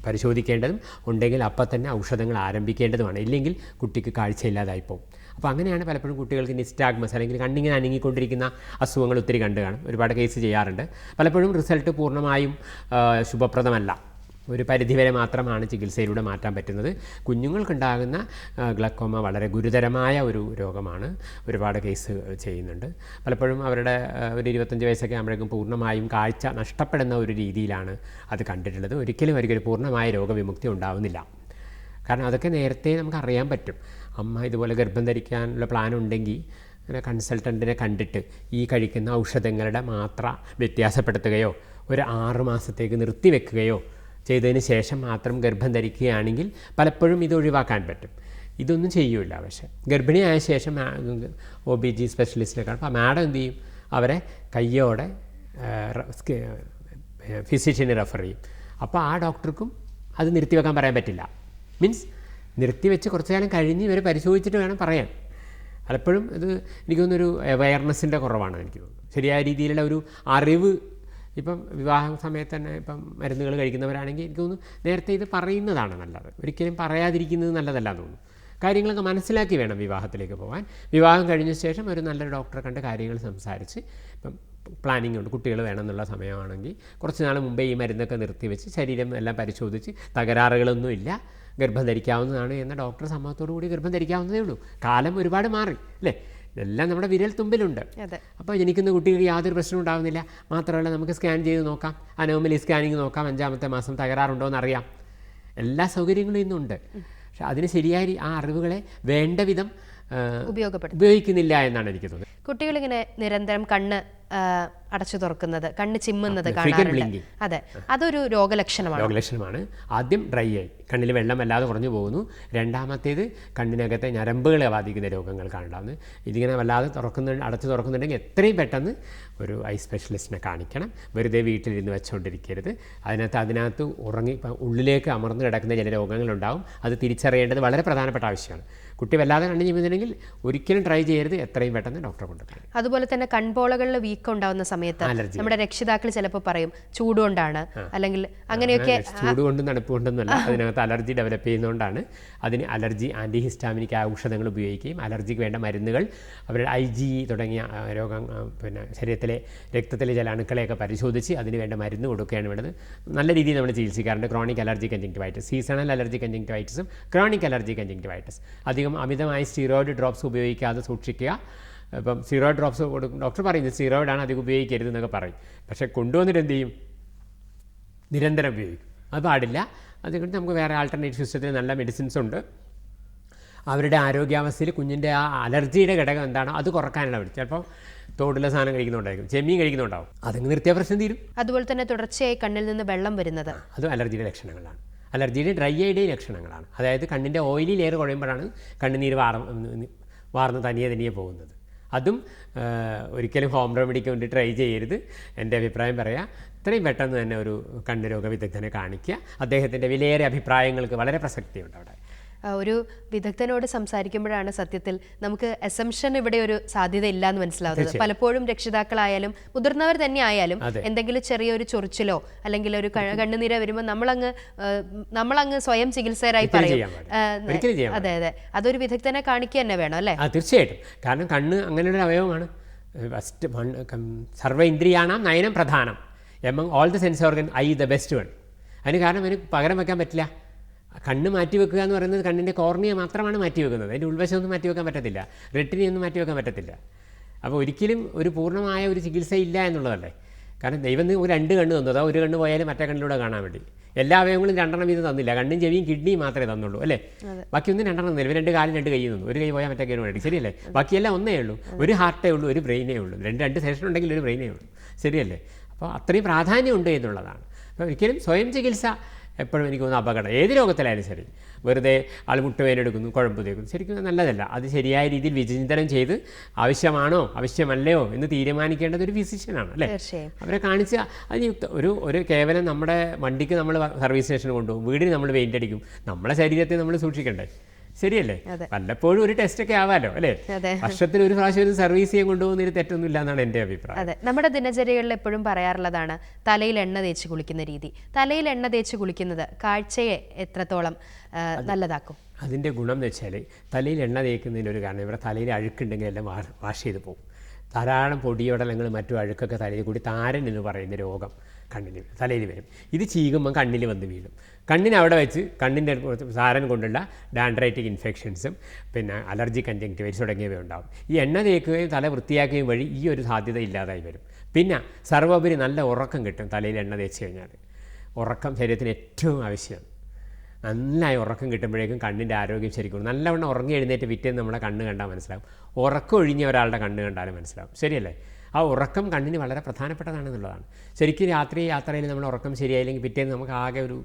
പരിശോധിക്കേണ്ടതും ഉണ്ടെങ്കിൽ അപ്പം തന്നെ ഔഷധങ്ങൾ ആരംഭിക്കേണ്ടതുമാണ്. ഇല്ലെങ്കിൽ കുട്ടിക്ക് കാഴ്ചയില്ലാതായി പോകും. അപ്പോൾ അങ്ങനെയാണ് പലപ്പോഴും കുട്ടികൾക്ക് നിസ്റ്റാഗ്മസ് അല്ലെങ്കിൽ കണ്ണിങ്ങനെ അനങ്ങിക്കൊണ്ടിരിക്കുന്ന അസുഖങ്ങൾ ഒത്തിരി കണ്ടു കാണും. ഒരുപാട് കേസ് ചെയ്യാറുണ്ട്. പലപ്പോഴും റിസൾട്ട് പൂർണ്ണമായും ശുഭപ്രദമല്ല. ഒരു പരിധിവരെ മാത്രമാണ് ചികിത്സയിലൂടെ മാറ്റാൻ പറ്റുന്നത്. കുഞ്ഞുങ്ങൾക്കുണ്ടാകുന്ന ഗ്ലക്കോമ വളരെ ഗുരുതരമായ ഒരു രോഗമാണ്. ഒരുപാട് കേസ് ചെയ്യുന്നുണ്ട്. പലപ്പോഴും അവരുടെ ഒരു 25 വയസ്സൊക്കെ ആകുമ്പോഴേക്കും പൂർണ്ണമായും കാഴ്ച നഷ്ടപ്പെടുന്ന ഒരു രീതിയിലാണ് അത് കണ്ടിട്ടുള്ളത്. ഒരിക്കലും ഒരിക്കലും പൂർണ്ണമായ രോഗവിമുക്തി ഉണ്ടാവുന്നില്ല. കാരണം അതൊക്കെ നേരത്തെ നമുക്ക് അറിയാൻ പറ്റും. അമ്മ ഇതുപോലെ ഗർഭം ധരിക്കാനുള്ള പ്ലാൻ ഉണ്ടെങ്കിൽ അങ്ങനെ കൺസൾട്ടൻറ്റിനെ കണ്ടിട്ട് ഈ കഴിക്കുന്ന ഔഷധങ്ങളുടെ മാത്ര വ്യത്യാസപ്പെടുത്തുകയോ ഒരു 6 മാസത്തേക്ക് നിർത്തിവെക്കുകയോ ചെയ്തതിന് ശേഷം മാത്രം ഗർഭം ധരിക്കുകയാണെങ്കിൽ പലപ്പോഴും ഇത് ഒഴിവാക്കാൻ പറ്റും. ഇതൊന്നും ചെയ്യൂല. പക്ഷേ ഗർഭിണിയായ ശേഷം OBG സ്പെഷ്യലിസ്റ്റിനെ കാണും. അപ്പോൾ മാഡം എന്ത് ചെയ്യും? അവരെ കയ്യോടെ ഫിസിഷ്യനെ റെഫർ ചെയ്യും. അപ്പോൾ ആ ഡോക്ടർക്കും അത് നിർത്തിവെക്കാൻ പറയാൻ പറ്റില്ല. മീൻസ് നിർത്തിവെച്ച് കുറച്ചു കാലം കഴിഞ്ഞ് ഇവരെ പരിശോധിച്ചിട്ട് വേണം പറയാൻ. പലപ്പോഴും ഇത് എനിക്ക് തോന്നുന്നൊരു അവയർനെസ്സിൻ്റെ കുറവാണ് എനിക്ക് തോന്നുന്നു. ശരിയായ രീതിയിലുള്ള ഒരു അറിവ് ഇപ്പം വിവാഹ സമയത്ത് തന്നെ ഇപ്പം മരുന്നുകൾ കഴിക്കുന്നവരാണെങ്കിൽ എനിക്ക് തോന്നുന്നു നേരത്തെ ഇത് പറയുന്നതാണ് നല്ലത്. ഒരിക്കലും പറയാതിരിക്കുന്നത് നല്ലതല്ല തോന്നുന്നു. കാര്യങ്ങളൊക്കെ മനസ്സിലാക്കി വേണം വിവാഹത്തിലേക്ക് പോകാൻ. വിവാഹം കഴിഞ്ഞ ശേഷം ഒരു നല്ലൊരു ഡോക്ടറെ കണ്ട് കാര്യങ്ങൾ സംസാരിച്ച് ഇപ്പം പ്ലാനിങ് ഉണ്ട്, കുട്ടികൾ വേണമെന്നുള്ള സമയമാണെങ്കിൽ കുറച്ച് നാൾ മുമ്പേ ഈ മരുന്നൊക്കെ നിർത്തിവെച്ച് ശരീരം എല്ലാം പരിശോധിച്ച് തകരാറുകളൊന്നുമില്ല, ഗർഭം ധരിക്കാവുന്നതാണ് എന്ന ഡോക്ടർ സമ്മതത്തോടു കൂടി ഗർഭം ധരിക്കാവുന്നതേ ഉള്ളൂ. കാലം ഒരുപാട് മാറി അല്ലേ? ഇതെല്ലാം നമ്മുടെ വിരൽ തുമ്പിലുണ്ട്. അപ്പോൾ ജനിക്കുന്ന കുട്ടികൾക്ക് യാതൊരു പ്രശ്നവും ഉണ്ടാകുന്നില്ല. മാത്രമല്ല നമുക്ക് സ്കാൻ ചെയ്ത് നോക്കാം, അനോമലി സ്കാനിങ് നോക്കാം, 5-ാമത്തെ മാസം തകരാറുണ്ടോ എന്നറിയാം. എല്ലാ സൗകര്യങ്ങളും ഇന്നുണ്ട്. പക്ഷെ അതിന് ശരിയായി ആ അറിവുകളെ വേണ്ട വിധം ഉപയോഗിക്കുന്നില്ല എന്നാണ് എനിക്ക് തോന്നുന്നത്. കുട്ടികളിങ്ങനെ നിരന്തരം കണ്ണ് അടച്ചു തുറക്കുന്നത്, കണ്ണ് ചിമ്മുന്നത് കാണാറുണ്ട്. അതെ, അതൊരു രോഗലക്ഷണമാണ്. ആദ്യം ഡ്രൈ ആയി കണ്ണിൽ വെള്ളം വല്ലാതെ കുറഞ്ഞു പോകുന്നു. രണ്ടാമത്തേത് കണ്ണിനകത്തെ ഞരമ്പുകളെ ബാധിക്കുന്ന രോഗങ്ങൾ കാണാവുന്നത്. ഇതിങ്ങനെ വല്ലാതെ അടച്ചു തുറക്കുന്നുണ്ടെങ്കിൽ എത്രയും പെട്ടെന്ന് ഒരു ഐ സ്പെഷ്യലിസ്റ്റിനെ കാണിക്കണം. വെറുതെ വീട്ടിലിരുന്ന് വെച്ചുകൊണ്ടിരിക്കരുത്. അതിനകത്ത് ഉറങ്ങി ഉള്ളിലേക്ക് അമർന്നു കിടക്കുന്ന ചില രോഗങ്ങളുണ്ടാവും. അത് തിരിച്ചറിയേണ്ടത് വളരെ പ്രധാനപ്പെട്ട ആവശ്യമാണ്. കുട്ടി വല്ലാതെ കണ്ണ് ചിമ്മുന്നുണ്ടെങ്കിൽ ഒരിക്കലും ട്രൈ ചെയ്യരുത്, എത്രയും പെട്ടെന്ന് ഡോക്ടറെ കൊണ്ടുപോകണം. അതുപോലെ തന്നെ കൺപോളകളിൽ വീക്കം ഉണ്ടാവുന്ന സമയത്ത് നമ്മുടെ രക്ഷിതാക്കൾ ചിലപ്പോൾ പറയും ചൂടുകൊണ്ടാണ്, അല്ലെങ്കിൽ അങ്ങനെയൊക്കെ. ചൂടുകൊണ്ടും തണുപ്പ് കൊണ്ടൊന്നുമല്ല, അതിനകത്ത് അലർജി ഡെവലപ്പ് ചെയ്യുന്നതുകൊണ്ടാണ്. അതിന് അലർജി ആൻറ്റിഹിസ്റ്റാമിനിക് ഔഷധങ്ങൾ ഉപയോഗിക്കുകയും അലർജിക്ക് വേണ്ട മരുന്നുകൾ അവരുടെ IgE തുടങ്ങിയ രോഗം പിന്നെ ശരീരത്തിലെ രക്തത്തിലെ ചില അണുക്കളെയൊക്കെ പരിശോധിച്ച് അതിന് വേണ്ട മരുന്ന് കൊടുക്കുകയാണ് വേണ്ടത്. നല്ല രീതിയിൽ നമ്മൾ ചികിത്സിക്കാറുണ്ട്. Chronic allergy conjunctivitis, seasonal allergy കൺജങ്ക്റ്റിവൈറ്റിസും ക്രോണിക് അലർജി കൺജങ്ക്റ്റിവൈറ്റിസ്. അധികം അമിതമായി സ്റ്റീറോയിഡ് ഡ്രോപ്സ് ഉപയോഗിക്കാതെ സൂക്ഷിക്കുക. ഇപ്പം സ്റ്റീറോയിഡ് ഡ്രോപ്സ് കൊടുക്കും, ഡോക്ടർ പറയുന്നത് സ്റ്റീറോയിഡാണ് അധികം ഉപയോഗിക്കരുത് എന്നൊക്കെ പറയും. പക്ഷേ കൊണ്ടുവന്നിട്ട് എന്ത് ചെയ്യും? നിരന്തരം ഉപയോഗിക്കും. അത് പാടില്ല. അതുകൊണ്ട് നമുക്ക് വേറെ ആൾട്ടർനേറ്റീവ് സിസ്റ്റത്തിൽ നല്ല മെഡിസിൻസ് ഉണ്ട്. അവരുടെ ആരോഗ്യാവസ്ഥയിൽ കുഞ്ഞിൻ്റെ ആ അലർജിയുടെ ഘടകം എന്താണോ അത് കുറക്കാനുള്ള വഴി. ചിലപ്പോൾ തോടുള്ള സാധനം കഴിക്കുന്നുണ്ടായിരിക്കും, ചെമ്മീൻ കഴിക്കുന്നുണ്ടാവും, അതങ്ങ് നിർത്തിയ പ്രശ്നം തീരും. അതുപോലെ തന്നെ തുടർച്ചയായി കണ്ണിൽ നിന്ന് വെള്ളം വരുന്നത് അതും അലർജിയുടെ ലക്ഷണങ്ങളാണ്. അലർജിയുടെ ഡ്രൈ ഐയുടെ ലക്ഷണങ്ങളാണ്. അതായത് കണ്ണിൻ്റെ ഓയിലി ലെയർ കുഴയുമ്പോഴാണ് കണ്ണുനീര് വാർന്ന് തനിയെ പോകുന്നത്. അതും ഒരിക്കലും ഹോം റെമഡിക്ക് വേണ്ടി ട്രൈ ചെയ്യരുത്. എൻ്റെ അഭിപ്രായം പറയാം, ഇത്രയും പെട്ടെന്ന് തന്നെ ഒരു കണ്ണ് രോഗ വിദഗ്ധനെ കാണിക്കുക. അദ്ദേഹത്തിൻ്റെ വിലയേറിയ അഭിപ്രായങ്ങൾക്ക് വളരെ പ്രസക്തിയുണ്ട് അവിടെ. ഒരു വിദഗ്ധനോട് സംസാരിക്കുമ്പോഴാണ് സത്യത്തിൽ നമുക്ക് അസംഷൻ ഇവിടെ ഒരു സാധ്യത ഇല്ല എന്ന് മനസ്സിലാവുന്നത്. പലപ്പോഴും രക്ഷിതാക്കളായാലും മുതിർന്നവർ തന്നെ ആയാലും എന്തെങ്കിലും ചെറിയൊരു ചൊറിച്ചിലോ അല്ലെങ്കിൽ ഒരു കണ്ണുനീര വരുമ്പോൾ നമ്മളങ്ങ് സ്വയം ചികിത്സകരായി പറയും. അതെ, അതൊരു വിദഗ്ധനെ കാണിക്കുക തന്നെ വേണം അല്ലേ? തീർച്ചയായിട്ടും. കാരണം കണ്ണ് അങ്ങനെയൊരു അവയവമാണ്. സർവ്വ ഇന്ദ്രിയാണാം നയനം പ്രധാനം. Among all the sense organ I the best one. അതിന് കാരണം എനിക്ക് പകരം വെക്കാൻ പറ്റില്ല. കണ്ണ് മാറ്റിവെക്കുക എന്ന് പറയുന്നത് കണ്ണിൻ്റെ കോർണിയ മാത്രമാണ് മാറ്റിവെക്കുന്നത്. അതിൻ്റെ ഉൾവശമൊന്നും മാറ്റിവെക്കാൻ പറ്റത്തില്ല, റെറ്റിനെയൊന്നും മാറ്റിവെക്കാൻ പറ്റത്തില്ല. അപ്പോൾ ഒരിക്കലും ഒരു പൂർണ്ണമായ ഒരു ചികിത്സ ഇല്ല എന്നുള്ളതല്ലേ. കാരണം ദൈവം ഒരു 2 കണ്ണ് തന്നു, അതാ ഒരു കണ്ണ് പോയാലും മറ്റേ കണ്ണിലൂടെ കാണാൻ വേണ്ടി. എല്ലാ അവയവങ്ങളും 2 വീതം തന്നില്ല. കണ്ണും ചെവിയും കിഡ്നിയും മാത്രമേ തന്നുള്ളൂ അല്ലേ? ബാക്കിയൊന്നും 2 തന്നില്ല. 2 കാലും 2 കൈ തന്നു. ഒരു കൈ പോയാൽ മറ്റേ കൈ വേണ്ടി, ശരിയല്ലേ? ബാക്കിയെല്ലാം ഒന്നേ ഉള്ളൂ. ഒരു ഹാർട്ടേ ഉള്ളൂ, ഒരു ബ്രെയിനേ ഉള്ളൂ. 2 സെഷൻ ഉണ്ടെങ്കിൽ ഒരു ബ്രെയിനേ ഉള്ളൂ, ശരിയല്ലേ? അപ്പോൾ അത്രയും പ്രാധാന്യമുണ്ട് എന്നുള്ളതാണ്. അപ്പോൾ ഒരിക്കലും സ്വയം ചികിത്സ എപ്പോഴും എനിക്ക് തോന്നുന്നു അപകടം. ഏത് രോഗത്തിലായാലും ശരി, വെറുതെ ആൾ മുട്ടുവേനെടുക്കുന്നു, കുഴമ്പ് തേക്കുന്നു, ശരിക്കും നല്ലതല്ല. അത് ശരിയായ രീതിയിൽ വിചിന്തനം ചെയ്ത് ആവശ്യമാണോ ആവശ്യമല്ലയോ എന്ന് തീരുമാനിക്കേണ്ടത് ഒരു ഫിസിഷ്യനാണ് അല്ലേ? അവരെ കാണിച്ച് അതിന് ഒരു കേവലം നമ്മുടെ വണ്ടിക്ക് നമ്മൾ സർവീസ് സ്റ്റേഷന് കൊണ്ടുപോകും, വീടിന് നമ്മൾ പെയിൻ്റ് അടിക്കും, നമ്മളെ ശരീരത്തെ നമ്മൾ സൂക്ഷിക്കണ്ടേ? ശരിയല്ലേ? വല്ലപ്പോഴും ഒരു ടെസ്റ്റ് ഒക്കെ ആവാലോ അല്ലേ? വർഷത്തിൽ ഒരു പ്രാവശ്യം ഒരു സർവീസ് ചെയ്യാൻ കൊണ്ടുപോകുന്നതിന് തെറ്റൊന്നുമില്ല എന്നാണ് എൻ്റെ അഭിപ്രായം. അതെ, നമ്മുടെ ദിനചര്യകളിൽ എപ്പോഴും പറയാറുള്ളതാണ് തലയിൽ എണ്ണ തേച്ച് കുളിക്കുന്ന രീതി. തലയിൽ എണ്ണ തേച്ച് കുളിക്കുന്നത് കാഴ്ചയെ എത്രത്തോളം നല്ലതാക്കും? അതിൻ്റെ ഗുണം എന്ന് വെച്ചാൽ തലയിൽ എണ്ണ തേക്കുന്നതിൻ്റെ ഒരു കാരണം ഇവിടെ തലയിൽ അഴുക്കുണ്ടെങ്കിൽ എല്ലാം വാഷ് ചെയ്ത് പോകും. ധാരാളം പൊടിയോടലങ്ങൾ മറ്റു അഴുക്കൊക്കെ തലയിൽ കൂടി താരൻ എന്ന് പറയുന്ന രോഗം തലയിൽ വരും. ഇത് ചീകുമ്പം കണ്ണിൽ വന്ന് വീഴും. കണ്ണിന് അവിടെ വെച്ച് കണ്ണിൻ്റെ താരൻ കൊണ്ടുള്ള ഡാൻഡ്രൈറ്റിക് ഇൻഫെക്ഷൻസും പിന്നെ അലർജി കൺജങ്ക്റ്റിവൈറ്റിസ് തുടങ്ങിയവ ഉണ്ടാകും. ഈ എണ്ണ തേക്കുകയും തല വൃത്തിയാക്കുകയും വഴി ഈ ഒരു സാധ്യത ഇല്ലാതായി വരും. പിന്നെ സർവോപരി നല്ല ഉറക്കം കിട്ടും തലയിൽ എണ്ണ തേച്ച് കഴിഞ്ഞാൽ. ഉറക്കം ശരീരത്തിന് ഏറ്റവും ആവശ്യമാണ്. നന്നായി ഉറക്കം കിട്ടുമ്പോഴേക്കും കണ്ണിൻ്റെ ആരോഗ്യം ശരിക്കും നല്ലവണ്ണം ഉറങ്ങി എഴുന്നേറ്റ് പിറ്റേന്ന് നമ്മുടെ കണ്ണ് കണ്ടാൽ മനസ്സിലാവും. ഉറക്കം ഒഴിഞ്ഞ ഒരാളുടെ കണ്ണ് കണ്ടാലും മനസ്സിലാവും. ശരിയല്ലേ? ആ ഉറക്കം കണ്ണിന് വളരെ പ്രധാനപ്പെട്ടതാണെന്നുള്ളതാണ്. ശരിക്കും രാത്രി യാത്രയിൽ നമ്മൾ ഉറക്കം ശരിയായില്ലെങ്കിൽ പിറ്റേന്ന് നമുക്ക് ആകെ ഒരു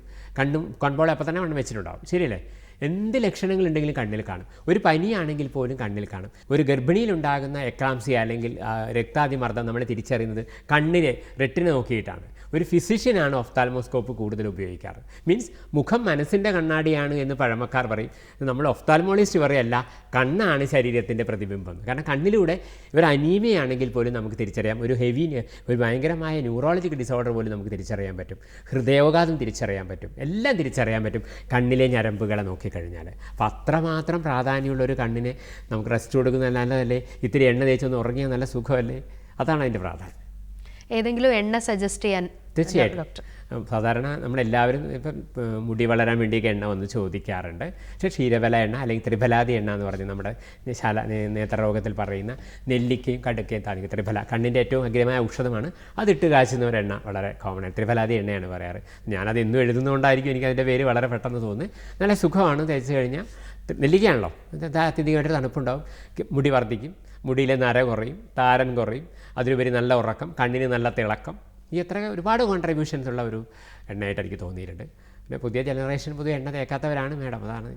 കൺപോളെ അപ്പം തന്നെ കണ്ണ് വെച്ചിട്ടുണ്ടാവും. ശരിയല്ലേ? എന്ത് ലക്ഷണങ്ങളുണ്ടെങ്കിലും കണ്ണിൽ കാണും. ഒരു പനിയാണെങ്കിൽ പോലും കണ്ണിൽ കാണും. ഒരു ഗർഭിണിയിലുണ്ടാകുന്ന എക്ലാംസിയ അല്ലെങ്കിൽ രക്താതിമർദ്ദം നമ്മൾ തിരിച്ചറിയുന്നത് കണ്ണിനെ റെറ്റിന നോക്കിയിട്ടാണ്. ഒരു ഫിസിഷ്യനാണ് ഒഫ്താൽമോസ്കോപ്പ് കൂടുതൽ ഉപയോഗിക്കാറ്. മീൻസ് മുഖം മനസ്സിൻ്റെ കണ്ണാടിയാണ് എന്ന് പഴമക്കാർ പറയും. നമ്മൾ ഒഫ്താൽമോളജിസ്റ്റ് പറയല്ല, കണ്ണാണ് ശരീരത്തിൻ്റെ പ്രതിബിംബം. കാരണം കണ്ണിലൂടെ ഒരു അനീമിയാണെങ്കിൽ പോലും നമുക്ക് തിരിച്ചറിയാം. ഒരു ഭയങ്കരമായ ന്യൂറോളജിക്കൽ ഡിസോർഡർ പോലും നമുക്ക് തിരിച്ചറിയാൻ പറ്റും. ഹൃദയോഘാതം തിരിച്ചറിയാൻ പറ്റും. എല്ലാം തിരിച്ചറിയാൻ പറ്റും കണ്ണിലെ ഞരമ്പുകളെ നോക്കിക്കഴിഞ്ഞാൽ. അപ്പോൾ അത്രമാത്രം പ്രാധാന്യമുള്ള ഒരു കണ്ണിനെ നമുക്ക് റെസ്റ്റ് കൊടുക്കുന്നത് നല്ലതല്ലേ? ഇത്തിരി എണ്ണ തേച്ചൊന്ന് ഉറങ്ങിയാൽ നല്ല സുഖമല്ലേ? അതാണ് അതിൻ്റെ പ്രാധാന്യം. ഏതെങ്കിലും എണ്ണ സജസ്റ്റ് ചെയ്യാൻ? തീർച്ചയായിട്ടും. സാധാരണ നമ്മളെല്ലാവരും ഇപ്പം മുടി വളരാൻ വേണ്ടിയൊക്കെ എണ്ണ വന്ന് ചോദിക്കാറുണ്ട്. പക്ഷേ ക്ഷീരബല എണ്ണ അല്ലെങ്കിൽ ത്രിഫലാദി എണ്ണ എന്ന് പറഞ്ഞ് നമ്മുടെ നേത്രരോഗത്തിൽ പറയുന്ന നെല്ലിക്കയും കടുക്കയും താളിക്കും. ത്രിഫല കണ്ണിൻ്റെ ഏറ്റവും അഗ്രമായ ഔഷധമാണ്. അതിട്ട് കാച്ചുന്ന ഒരു എണ്ണ വളരെ കോമൺ. ത്രിഫലാദി എണ്ണയാണ് പറയാറ്. ഞാനത് എന്നും എഴുതുന്നതുകൊണ്ടായിരിക്കും എനിക്കതിൻ്റെ പേര് വളരെ പെട്ടെന്ന് തോന്നുന്നത്. നല്ല സുഖമാണ് തേച്ച് കഴിഞ്ഞാൽ. നെല്ലിക്കയാണല്ലോ, അത്യധികമായിട്ട് തണുപ്പുണ്ടാവും, മുടി വർദ്ധിക്കും, മുടിയിലെ നര കുറയും, താരൻ കുറയും, അതിലുപരി നല്ല ഉറക്കം, കണ്ണിന് നല്ല തിളക്കം. ഈ എത്ര ഒരുപാട് കോൺട്രിബ്യൂഷൻസ് ഉള്ള ഒരു എണ്ണയായിട്ട് എനിക്ക് തോന്നിയിട്ടുണ്ട്. പിന്നെ പുതിയ ജനറേഷൻ പുതിയ എണ്ണ തേക്കാത്തവരാണ് മാഡം, അതാണ്.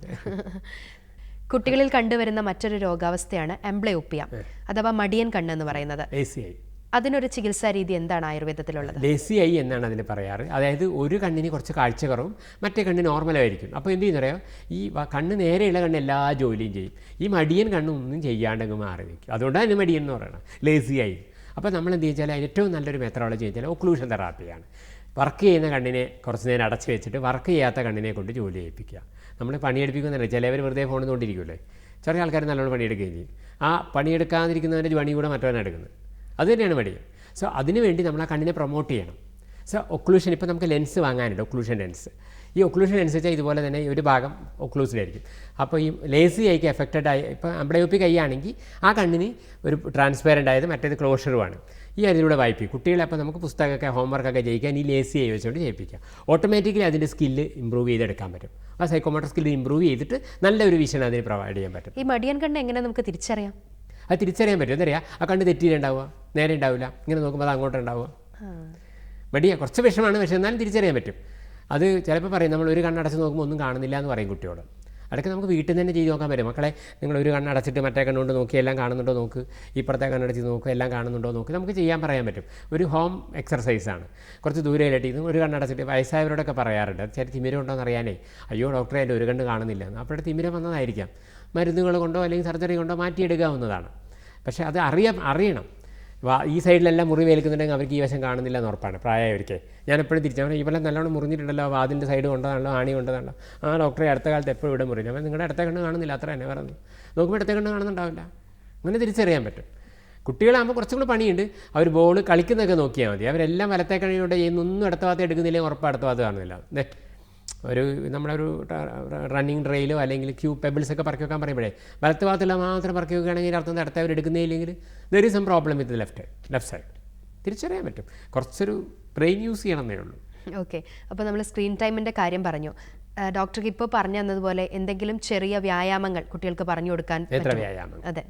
കുട്ടികളിൽ കണ്ടുവരുന്ന മറ്റൊരു രോഗാവസ്ഥയാണ് എംബ്ലയോപ്പിയ അഥവാ മടിയൻ കണ്ണ് എന്ന് പറയുന്നത്. ACI. അതിനൊരു ചികിത്സാ രീതി എന്താണ് ആയുർവേദത്തിലുള്ളത്? ACI എന്നാണ് അതിന് പറയാറ്. അതായത് ഒരു കണ്ണിന് കുറച്ച് കാഴ്ച കുറവും മറ്റേ കണ്ണ് നോർമലായിരിക്കും. അപ്പോൾ എന്ത് ചെയ്യുന്നറിയോ, ഈ കണ്ണ് നേരെയുള്ള കണ്ണ് എല്ലാ ജോലിയും ചെയ്യും. ഈ മടിയൻ കണ്ണൊന്നും ചെയ്യാണ്ടങ്ങ് മാറി നിൽക്കും. അതുകൊണ്ടാണ് അതിന് മടിയൻ എന്ന് പറയുന്നത്, ലേസിയായി. അപ്പോൾ നമ്മൾ എന്ത് വെച്ചാൽ ഏറ്റവും നല്ലൊരു മെത്തഡോളജി വെച്ചാൽ ഒക്ലൂഷൻ തെറാപ്പിയാണ്. വർക്ക് ചെയ്യുന്ന കണ്ണിനെ കുറച്ച് നേരം അടച്ച് വെച്ചിട്ട് വർക്ക് ചെയ്യാത്ത കണ്ണിനെ കൊണ്ട് ജോലി ചെയ്യിപ്പിക്കുക. നമ്മൾ പണിയെടുപ്പിക്കുന്നില്ല, ചിലവർ വെറുതെ ഫോൺ കൊണ്ടിരിക്കുമല്ലേ. ചെറിയ ആൾക്കാർ നല്ലോണം പണിയെടുക്കുകയും ചെയ്യും. ആ പണിയെടുക്കാതിരിക്കുന്നവൻ്റെ പണി കൂടെ മറ്റവനാണ് എടുക്കുന്നത്. അതുതന്നെയാണ് മടിയൻ. സോ അതിനു വേണ്ടി നമ്മൾ ആ കണ്ണിനെ പ്രൊമോട്ട് ചെയ്യണം. സോ ഒക്ലൂഷൻ, ഇപ്പോൾ നമുക്ക് ലെൻസ് വാങ്ങാനുണ്ട്, ഒക്ലൂഷൻ ലെൻസ്. ഈ ഒക്ലൂഷൻ ലെൻസ് വെച്ചാൽ ഇതുപോലെ തന്നെ ഒരു ഭാഗം ഒക്ലൂസിലായിരിക്കും. അപ്പോൾ ഈ ലേസി ഐക്ക് എഫക്റ്റഡ് ആയി, ഇപ്പോൾ അംബ്ലയോപ്പിക് ഐ ആണെങ്കിൽ ആ കണ്ണിന് ഒരു ട്രാൻസ്പെറൻ്റ് ആയത്, മറ്റേത് ക്ലോഷറുമാണ്. ഈ അതിലൂടെ വായിപ്പിക്കും കുട്ടികളെ. അപ്പോൾ നമുക്ക് പുസ്തകമൊക്കെ ഹോംവർക്കൊക്കെ ചെയ്യിക്കാൻ ഈ ലേസി ഐ വെച്ചുകൊണ്ട് ചെയ്യിപ്പിക്കാം. ഓട്ടോമാറ്റിക്കലി അതിൻ്റെ സ്കില്ല് ഇമ്പ്രൂവ് ചെയ്തെടുക്കാൻ പറ്റും. ആ സൈക്കോമോട്ടർ സ്കില്ല് ഇമ്പ്രൂവ് ചെയ്തിട്ട് നല്ലൊരു വിഷൻ അതിന് പ്രൊവൈഡ് ചെയ്യാൻ പറ്റും. ഈ മടിയൻ കണ്ണ് എങ്ങനെ നമുക്ക് തിരിച്ചറിയാം? അത് തിരിച്ചറിയാൻ പറ്റും. എന്തറിയാം, ആ കണ്ണ് തെറ്റിയിട്ടുണ്ടാവുക, നേരെ ഉണ്ടാവില്ല, ഇങ്ങനെ നോക്കുമ്പോൾ അത് അങ്ങോട്ടുണ്ടാവുക. മടിയാ, കുറച്ച് വിഷമാണ്, പക്ഷേ എന്നാലും തിരിച്ചറിയാൻ പറ്റും. അത് ചിലപ്പോൾ പറയും, നമ്മൾ ഒരു കണ്ണടച്ച് നോക്കുമ്പോൾ ഒന്നും കാണുന്നില്ല എന്ന് പറയും കുട്ടിയോട്. അതൊക്കെ നമുക്ക് വീട്ടിൽ നിന്ന് തന്നെ ചെയ്ത് നോക്കാൻ പറ്റും. മക്കളെ, നിങ്ങൾ ഒരു കണ്ണടച്ചിട്ട് മറ്റേ കണ്ണുകൊണ്ട് നോക്കി എല്ലാം കാണുന്നുണ്ടോ നോക്ക്, ഇപ്പുറത്തെ കണ്ണടച്ച് നോക്കുക, എല്ലാം കാണുന്നുണ്ടോ നോക്ക്. നമുക്ക് ചെയ്യാൻ പറയാൻ പറ്റും. ഒരു ഹോം എക്സർസൈസാണ്. കുറച്ച് ദൂരമായിട്ട് ഇതും ഒരു കണ്ണടച്ചിട്ട് വയസ്സായവരോടൊക്കെ പറയാറുണ്ട്, അത് ചില തിമിരം ഉണ്ടോ എന്ന് അറിയാനേ. അയ്യോ ഡോക്ടറെ, എൻ്റെ ഒരു കണ്ണ് കാണുന്നില്ല, അപ്പോഴത്തെ തിമിരം വന്നതായിരിക്കാം. മരുന്നുകൾ കൊണ്ടോ അല്ലെങ്കിൽ സർജറി കൊണ്ടോ മാറ്റിയെടുക്കാവുന്നതാണ്. പക്ഷേ അത് അറിയണം. ഈ സൈഡിലെല്ലാം മുറിവ് ഏൽക്കുന്നുണ്ടെങ്കിൽ അവർക്ക് ഈ വശം കാണുന്നില്ല എന്ന് ഉറപ്പാണ്. പ്രായമായവർക്ക് ഞാനെപ്പോഴും തിരിച്ചു ഇവരെല്ലാം നല്ലോണം മുറിഞ്ഞിട്ടുണ്ടല്ലോ, വാതിൻ്റെ സൈഡ് കൊണ്ടതാണല്ലോ, ആണി കൊണ്ടതാണല്ലോ. ആ ഡോക്ടറെ, അടുത്ത കാലത്ത് എപ്പോഴും ഇവിടെ മുറിഞ്ഞു. അപ്പോൾ നിങ്ങളുടെ അടുത്ത കണ്ണ് കാണുന്നില്ല, അത്ര തന്നെ പറഞ്ഞു. നോക്കുമ്പോൾ അടുത്ത കണ്ണ് കാണുന്നുണ്ടാവില്ല. അങ്ങനെ തിരിച്ചറിയാൻ പറ്റും. കുട്ടികളാകുമ്പോൾ കുറച്ചും കൂടി പണിയുണ്ട്. അവർ ബോൾ കളിക്കുന്നതൊക്കെ നോക്കിയാൽ മതി. അവരെല്ലാം വലത്തെ കണ്ണിലൂടെ ചെയ്യുന്നൊന്നും അടുത്ത ഭാഗത്ത് എടുക്കുന്നില്ലെങ്കിൽ ഉറപ്പ് അടുത്ത ഭാഗത്ത് കാണുന്നില്ല. ഒരു നമ്മളൊരു റണ്ണിങ് ട്രെയിലോ അല്ലെങ്കിൽ പെബിൾസൊക്കെ പറക്കി വെക്കാൻ പറയുമ്പോഴേ വലത്ത് ഭാഗത്തുള്ള മാത്രം പറക്കി വെക്കുകയാണെങ്കിൽ അർത്ഥം അടുത്തവർ എടുക്കുന്നില്ലെങ്കിൽ there is some problem with left side. തിരിച്ചറിയാൻ പറ്റും. കുറച്ചൊരു ബ്രെയിൻ യൂസ് ചെയ്യണമെന്നേ ഉള്ളൂ. ഓക്കെ, അപ്പോൾ നമ്മൾ സ്ക്രീൻ ടൈമിൻ്റെ കാര്യം പറഞ്ഞു. ഡോക്ടർക്ക് ഇപ്പോൾ പറഞ്ഞു തന്നതുപോലെ എന്തെങ്കിലും ചെറിയ വ്യായാമങ്ങൾ കുട്ടികൾക്ക് പറഞ്ഞു കൊടുക്കാൻ? എത്ര വ്യായാമം? അതെ.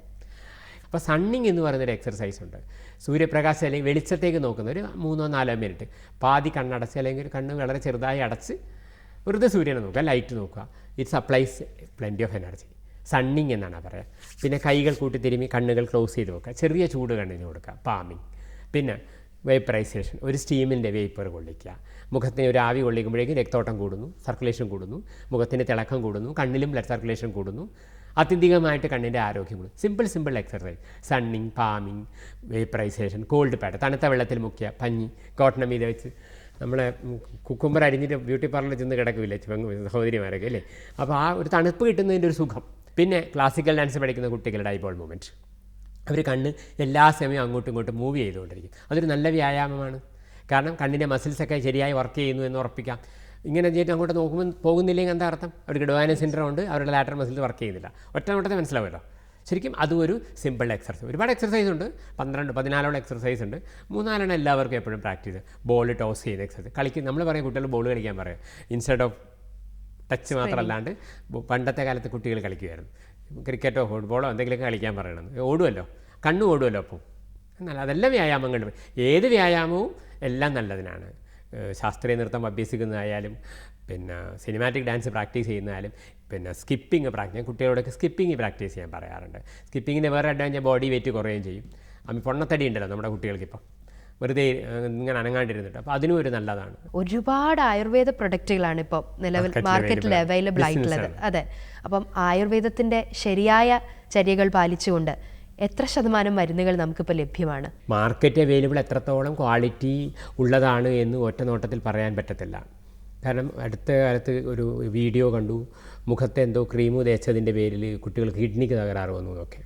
അപ്പോൾ സണ്ണിങ് എന്ന് പറയുന്നൊരു എക്സർസൈസ് ഉണ്ട്. സൂര്യപ്രകാശം അല്ലെങ്കിൽ വെളിച്ചത്തേക്ക് നോക്കുന്ന ഒരു 3-4 മിനിറ്റ് പാതി കണ്ണടച്ച് അല്ലെങ്കിൽ കണ്ണ് വളരെ ചെറുതായി അടച്ച് വെറുതെ സൂര്യനെ നോക്കുക, ലൈറ്റ് നോക്കുക. It supplies plenty of energy. Sunning എന്നാണ് പറയുക. പിന്നെ കൈകൾ കൂട്ടി തിരുമ്മി കണ്ണുകൾ ക്ലോസ് ചെയ്ത് നോക്കുക, ചെറിയ ചൂട് കണ്ണിന് കൊടുക്കുക, പാമിങ്. പിന്നെ വേപ്പറൈസേഷൻ, ഒരു സ്റ്റീമിൻ്റെ വേപ്പർ കൊള്ളിക്കുക. മുഖത്തിന് ഒരു ആവി കൊള്ളിക്കുമ്പോഴേക്കും രക്തോട്ടം കൂടുന്നു, സർക്കുലേഷൻ കൂടുന്നു, മുഖത്തിന് തിളക്കം കൂടുന്നു, കണ്ണിലും ബ്ലഡ് സർക്കുലേഷൻ കൂടുന്നു. അത്യധികമായിട്ട് കണ്ണിൻ്റെ ആരോഗ്യം കൂടും. Simple exercise. Sunning, palming, vaporisation, cold pad, തണുത്ത വെള്ളത്തിൽ മുക്കിയ പഞ്ഞി കോട്ടൺ മീതെ വെച്ച്. നമ്മളെ കുക്കുംബർ അരിഞ്ഞിട്ട് ബ്യൂട്ടി പാർലറിൽ ചെന്ന് കിടക്കില്ലേ സഹോദരിമാരൊക്കെ അല്ലേ. അപ്പോൾ ആ ഒരു തണുപ്പ് കിട്ടുന്നതിൻ്റെ ഒരു സുഖം. പിന്നെ ക്ലാസിക്കൽ ഡാൻസ് പഠിക്കുന്ന കുട്ടികളുടെ ഐബോൾ മൂവ്മെൻറ്റ്, അവർ കണ്ണ് എല്ലാ സമയവും അങ്ങോട്ടും ഇങ്ങോട്ടും മൂവ് ചെയ്തുകൊണ്ടിരിക്കും. അതൊരു നല്ല വ്യായാമമാണ്. കാരണം കണ്ണിൻ്റെ മസിൽസൊക്കെ ശരിയായി വർക്ക് ചെയ്യുന്നു എന്ന് ഉറപ്പിക്കാം. ഇങ്ങനെ ചെയ്തിട്ട് അങ്ങോട്ട് നോക്കുമ്പോൾ പോകുന്നില്ലെങ്കിൽ എന്താ അർത്ഥം? അവർക്ക് ഡുവാന സിൻഡ്രോം ഉണ്ട്, അവരുടെ ലാറ്ററൽ മസിൽസ് വർക്ക് ചെയ്യുന്നില്ല. ഒറ്റ നോട്ടത്തെ മനസ്സിലാവുമല്ലോ. ശരിക്കും അതും ഒരു സിമ്പിൾ എക്സർസൈസ്. ഒരുപാട് എക്സർസൈസ് ഉണ്ട്, 14-14 എക്സർസൈസ് ഉണ്ട്. 3-4 എല്ലാവർക്കും എപ്പോഴും പ്രാക്ടീസ്. ബോൾ ടോസ് ചെയ്ത് എക്സർസൈസ് കളിക്കും. നമ്മൾ പറയും കുട്ടികൾ ബോൾ കളിക്കാൻ പറയും. ഇൻസ്റ്റെഡ് ഓഫ് ടച്ച് മാത്രമല്ലാണ്ട് പണ്ടത്തെ കാലത്ത് കുട്ടികൾ കളിക്കുമായിരുന്നു. ക്രിക്കറ്റോ ഫുട്ബോളോ എന്തെങ്കിലുമൊക്കെ കളിക്കാൻ പറയണം. ഓടുമല്ലോ, കണ്ണു ഓടുമല്ലോ. അപ്പോൾ എന്നാൽ അതെല്ലാം വ്യായാമങ്ങൾ. ഏത് വ്യായാമവും എല്ലാം നല്ലതിനാണ്. ശാസ്ത്രീയ നൃത്തം അഭ്യസിക്കുന്നതായാലും പിന്നെ സിനിമാറ്റിക് ഡാൻസ് പ്രാക്ടീസ് ചെയ്യുന്നതായാലും പിന്നെ സ്കിപ്പിംഗ് പ്രാക്ടീസ്, കുട്ടികളോടൊക്കെ സ്കിപ്പിംഗ് പ്രാക്ടീസ് ചെയ്യാൻ പറയാറുണ്ട്. സ്കിപ്പിങ്ങിൻ്റെ വേറെ അഡ്വാൻറ്റേജ് ബോഡി വെയിറ്റ് കുറയുകയും ചെയ്യും. പൊണ്ണത്തടി ഉണ്ടല്ലോ നമ്മുടെ കുട്ടികൾക്കിപ്പം, വെറുതെ ഇങ്ങനെ അനങ്ങാണ്ടിരുന്നിട്ട്. അപ്പോൾ അതിനും ഒരു നല്ലതാണ്. ഒരുപാട് ആയുർവേദ പ്രൊഡക്റ്റുകളാണ് ഇപ്പോൾ നിലവിൽ മാർക്കറ്റിൽ അവൈലബിൾ ആയിട്ടുള്ളത്. അതെ, അപ്പം ആയുർവേദത്തിൻ്റെ ശരിയായ ചര്യകൾ പാലിച്ചുകൊണ്ട് എത്ര ശതമാനം മരുന്നുകൾ നമുക്കിപ്പോൾ ലഭ്യമാണ്? മാർക്കറ്റ് അവൈലബിൾ എത്രത്തോളം ക്വാളിറ്റി ഉള്ളതാണ് എന്ന് ഒറ്റ നോട്ടത്തിൽ പറയാൻ പറ്റത്തില്ല. കാരണം അടുത്ത കാലത്ത് ഒരു വീഡിയോ കണ്ടു, മുഖത്തെ എന്തോ ക്രീമ് തേച്ചതിൻ്റെ പേരിൽ കുട്ടികൾ കിഡ്നിക്ക് തകരാറ് വന്നു എന്നൊക്കെ.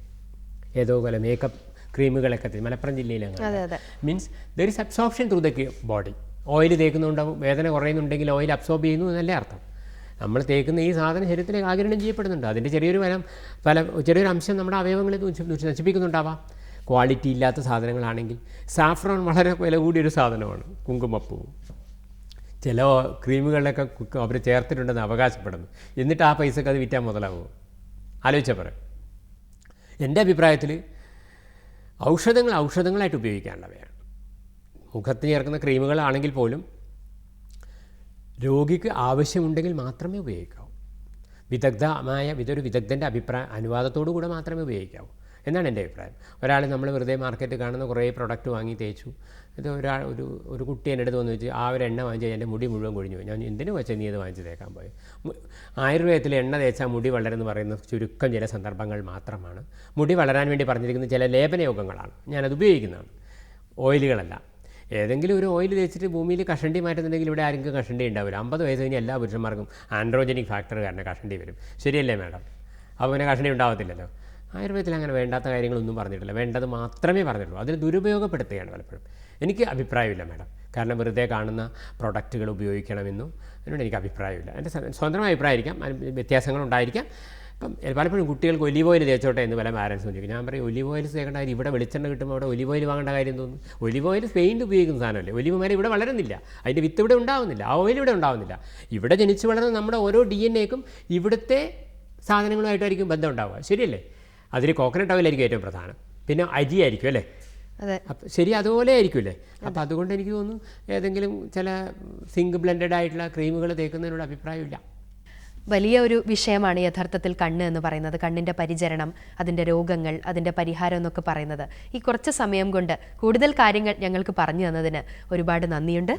ഏതോ പോലെ മേക്കപ്പ് ക്രീമുകളൊക്കെ മലപ്പുറം ജില്ലയിലാണ്. Means there is absorption through the body. Oil തേക്കുന്നുണ്ടാവും, വേദന കുറയുന്നുണ്ടെങ്കിൽ ഓയിൽ അബ്സോർബ് ചെയ്യുന്നു എന്നല്ലേ അർത്ഥം. നമ്മൾ തേക്കുന്ന ഈ സാധനം ശരീരത്തിലേക്ക് ആഗിരണം ചെയ്യപ്പെടുന്നുണ്ട്. അതിൻ്റെ ചെറിയൊരു അംശം നമ്മുടെ അവയവങ്ങളെ നശിപ്പിക്കുന്നുണ്ടാവാം. ക്വാളിറ്റി ഇല്ലാത്ത സാധനങ്ങളാണെങ്കിൽ. സാഫ്രോൺ വളരെ വില കൂടിയൊരു സാധനമാണ്, കുങ്കുമപ്പൂവും. ചില ക്രീമുകളിലൊക്കെ അവർ ചേർത്തിട്ടുണ്ടെന്ന് അവകാശപ്പെടുന്നു. എന്നിട്ട് ആ പൈസക്ക് അത് വിറ്റാൻ മുതലാകുമോ? ആലോചിച്ചാൽ പറയാം. എൻ്റെ അഭിപ്രായത്തിൽ ഔഷധങ്ങളായിട്ട് ഉപയോഗിക്കാനുള്ളവയാണ്. മുഖത്ത് ചേർക്കുന്ന ക്രീമുകളാണെങ്കിൽ പോലും രോഗിക്ക് ആവശ്യമുണ്ടെങ്കിൽ മാത്രമേ ഉപയോഗിക്കാവൂ. ഇതൊരു വിദഗ്ധൻ്റെ അനുവാദത്തോടു കൂടെ മാത്രമേ ഉപയോഗിക്കാവൂ എന്നാണ് എൻ്റെ അഭിപ്രായം. ഒരാൾ നമ്മൾ വെറുതെ മാർക്കറ്റ് കാണുന്ന കുറേ പ്രൊഡക്റ്റ് വാങ്ങി തേച്ചു. ഇത് ഒരു കുട്ടി എൻ്റെ അടുത്ത് വന്ന് വെച്ച് ആ ഒരു എണ്ണ വാങ്ങിച്ച് എൻ്റെ മുടി മുഴുവൻ കൊഴിഞ്ഞു പോയി. ഞാൻ എന്തിനു വെച്ചാൽ നീ അത് വാങ്ങിച്ച് തേക്കാൻ പോയി? ആയുർവേദത്തിൽ എണ്ണ തേച്ചാൽ മുടി വളരുമെന്ന് പറയുന്ന ചുരുക്കം ചില സന്ദർഭങ്ങൾ മാത്രമാണ്. മുടി വളരാൻ വേണ്ടി പറഞ്ഞിരിക്കുന്ന ചില ലേപനയോഗങ്ങളാണ്, ഞാനത് ഉപയോഗിക്കുന്നതാണ്, ഓയിലുകളല്ല. ഏതെങ്കിലും ഒരു ഓയിൽ തേച്ചിട്ട് ഭൂമിയിൽ കഷണ്ടി മാറ്റുന്നുണ്ടെങ്കിൽ ഇവിടെ ആരെങ്കിലും കഷണ്ടി ഉണ്ടാവില്ല. 50 വയസ്സ് കഴിഞ്ഞ് എല്ലാ പുരുഷന്മാർക്കും ആൻഡ്രോജനിക് ഫാക്ടർ കാരണം കഷണ്ടി വരും. ശരിയല്ലേ മാഡം? അപ്പോൾ പിന്നെ കഷണ്ടി ഉണ്ടാകത്തില്ലല്ലോ. ആയുർവേദത്തിൽ അങ്ങനെ വേണ്ടാത്ത കാര്യങ്ങളൊന്നും പറഞ്ഞിട്ടില്ല, വേണ്ടത് മാത്രമേ പറഞ്ഞിട്ടുള്ളൂ. അതിന് ദുരുപയോഗപ്പെടുത്തുകയാണ് പലപ്പോഴും. എനിക്ക് അഭിപ്രായമില്ല മാഡം. കാരണം വെറുതെ കാണുന്ന പ്രൊഡക്റ്റുകൾ ഉപയോഗിക്കണമെന്നും അതിനോട് എനിക്ക് അഭിപ്രായമില്ല. എൻ്റെ സ്വന്തം അഭിപ്രായമായിരിക്കാം, വ്യത്യാസങ്ങളുണ്ടായിരിക്കാം. ഇപ്പം പലപ്പോഴും കുട്ടികൾക്ക് ഒലിവ് ഓയിൽ തേച്ചോട്ടെ എന്ന് പല പാരൻസ് ചോദിക്കും. ഞാൻ പറയും ഒലിവ് ഓയിൽ തേക്കേണ്ട കാര്യം, ഇവിടെ വെളിച്ചെണ്ണ കിട്ടുമ്പോൾ അവിടെ ഒലിവ് ഓയിൽ വാങ്ങേണ്ട കാര്യം തോന്നുന്നു. ഒലിവ് ഓയിൽ സ്പെയിനിൽ ഉപയോഗിക്കുന്ന സാധനമല്ലേ. ഒലിവ് മരം ഇവിടെ വളരുന്നില്ല, അതിൻ്റെ വിത്ത് ഇവിടെ ഉണ്ടാവുന്നില്ല, ആ ഓയിൽ ഇവിടെ ഉണ്ടാവുന്നില്ല. ഇവിടെ ജനിച്ചു വളർന്ന നമ്മുടെ ഓരോ DNA-ക്കും ഇവിടുത്തെ സാധനങ്ങളുമായിട്ടായിരിക്കും ബന്ധം ഉണ്ടാവുക. ശരിയല്ലേ? അതിൽ കോക്കനട്ട് ഓയിലായിരിക്കും ഏറ്റവും പ്രധാനം, പിന്നെ അരിയായിരിക്കും അല്ലേ? അപ്പം ശരി, അതുപോലെ ആയിരിക്കുമല്ലേ? അപ്പം അതുകൊണ്ട് എനിക്ക് തോന്നുന്നു ഏതെങ്കിലും ചില സിങ്ക് ബ്ലെൻഡഡ് ആയിട്ടുള്ള ക്രീമുകൾ തേക്കുന്നതിനോട് അഭിപ്രായമില്ല. വലിയ ഒരു വിഷയമാണ് യഥാർത്ഥത്തിൽ കണ്ണ് എന്ന് പറയുന്നത്. കണ്ണിൻ്റെ പരിചരണം, അതിൻ്റെ രോഗങ്ങൾ, അതിൻ്റെ പരിഹാരം എന്നൊക്കെ പറയുന്നത്. ഈ കുറച്ച് സമയം കൊണ്ട് കൂടുതൽ കാര്യങ്ങൾ ഞങ്ങൾക്ക് പറഞ്ഞു തന്നതിന് ഒരുപാട് നന്ദിയുണ്ട്.